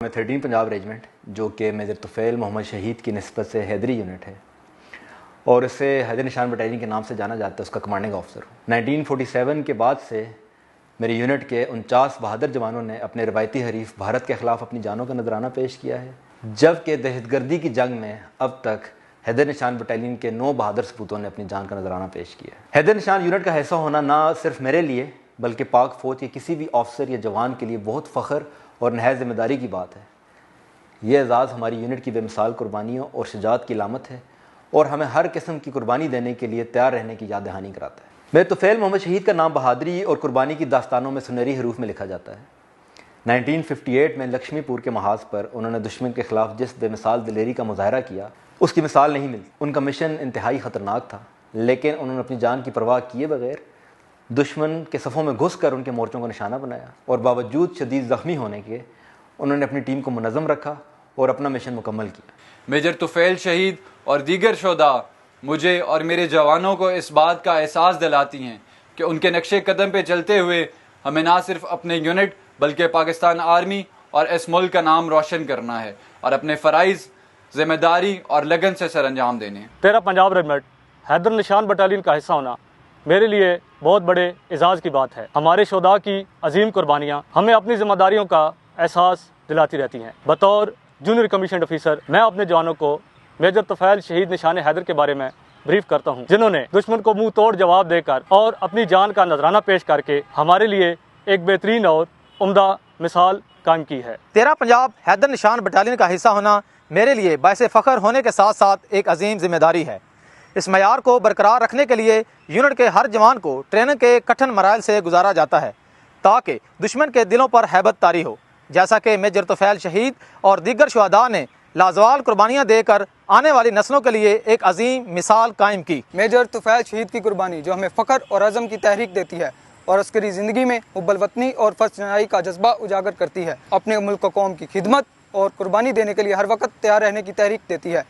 में 13 पंजाब रेजिमेंट, जो कि मेजर तुफैल मोहम्मद शहीद की निस्बत से हैदरी यूनिट है और इसे हैदर निशान बटालियन के नाम से जाना जाता है, उसका कमांडिंग ऑफिसर हूँ। 1947 के बाद से मेरी यूनिट के 49 बहादुर जवानों ने अपने रवायती हरीफ भारत के ख़िलाफ़ अपनी जानों का नजराना पेश किया है, जबकि दहशतगर्दी की जंग में अब तक हैदर निशान बटालियन के 9 बहादुर सपूतों ने अपनी जान का नजराना पेश किया है। हैदर निशान यूनिट का हिस्सा होना ना सिर्फ मेरे लिए बल्कि पाक फ़ौज के किसी भी ऑफिसर या जवान के लिए बहुत फ़ख्र और नहायत ज़िम्मेदारी की बात है। ये एजाज़ हमारी यूनिट की बेमिसाल कुर्बानियों और शुजाअत की अलामत है और हमें हर किस्म की कुर्बानी देने के लिए तैयार रहने की याद दहानी कराता है। मेरे तुफैल मोहम्मद शहीद का नाम बहादुरी और कुर्बानी की दास्तानों में सुनहरी हरूफ में लिखा जाता है। 1958 में लक्ष्मीपुर के महाज पर उन्होंने दुश्मन के खिलाफ जिस बेमिसाल दिलेरी का मुजाहरा किया, उसकी मिसाल नहीं मिलती। उनका मिशन इंतहाई ख़तरनाक था, लेकिन उन्होंने अपनी जान की परवाह किए बगैर दुश्मन के सफ़ों में घुस कर उनके मोर्चों को निशाना बनाया और बावजूद शदीद ज़ख्मी होने के उन्होंने अपनी टीम को मुनज़्ज़म रखा और अपना मिशन मुकम्मल किया। मेजर तुफैल शहीद और दीगर शोदा मुझे और मेरे जवानों को इस बात का एहसास दिलाती हैं कि उनके नक्शे कदम पे चलते हुए हमें ना सिर्फ अपने यूनिट बल्कि पाकिस्तान आर्मी और इस मुल्क का नाम रोशन करना है और अपने फ़राइज़, जिम्मेदारी और लगन से सर अंजाम देने। 13 पंजाब रेजिमेंट हैदर निशान बटालियन का हिस्सा होना मेरे लिए बहुत बड़े एजाज़ की बात है। हमारे शोधा की अजीम कुर्बानियाँ हमें अपनी जिम्मेदारियों का एहसास दिलाती रहती हैं। बतौर जूनियर कमीशन ऑफिसर मैं अपने जवानों को मेजर तुफैल शहीद निशान हैदर के बारे में ब्रीफ करता हूँ, जिन्होंने दुश्मन को मुंह तोड़ जवाब देकर और अपनी जान का नजराना पेश करके हमारे लिए एक बेहतरीन और उम्दा मिसाल कायम की है। 13 पंजाब हैदर निशान बटालियन का हिस्सा होना मेरे लिए बायस फ़ख्र होने के साथ साथ एक अजीम जिम्मेदारी है। इस मयार को बरकरार रखने के लिए यूनिट के हर जवान को ट्रेनिंग के कठिन मराइल से गुजारा जाता है ताकि दुश्मन के दिलों पर हैबत तारी हो, जैसा कि मेजर तुफैल शहीद और दीगर शुहदा ने लाजवाल कुर्बानियाँ देकर आने वाली नस्लों के लिए एक अजीम मिसाल कायम की। मेजर तुफैल शहीद की कुर्बानी जो हमें फ़ख्र और अज़म की तहरीक देती है और अस्करी ज़िंदगी में हुब्बुल वतनी और फ़र्ज़ जनाई का जज्बा उजागर करती है, अपने मुल्क व कौम की खिदमत और कुर्बानी देने के लिए हर वक्त तैयार रहने की तहरीक देती है।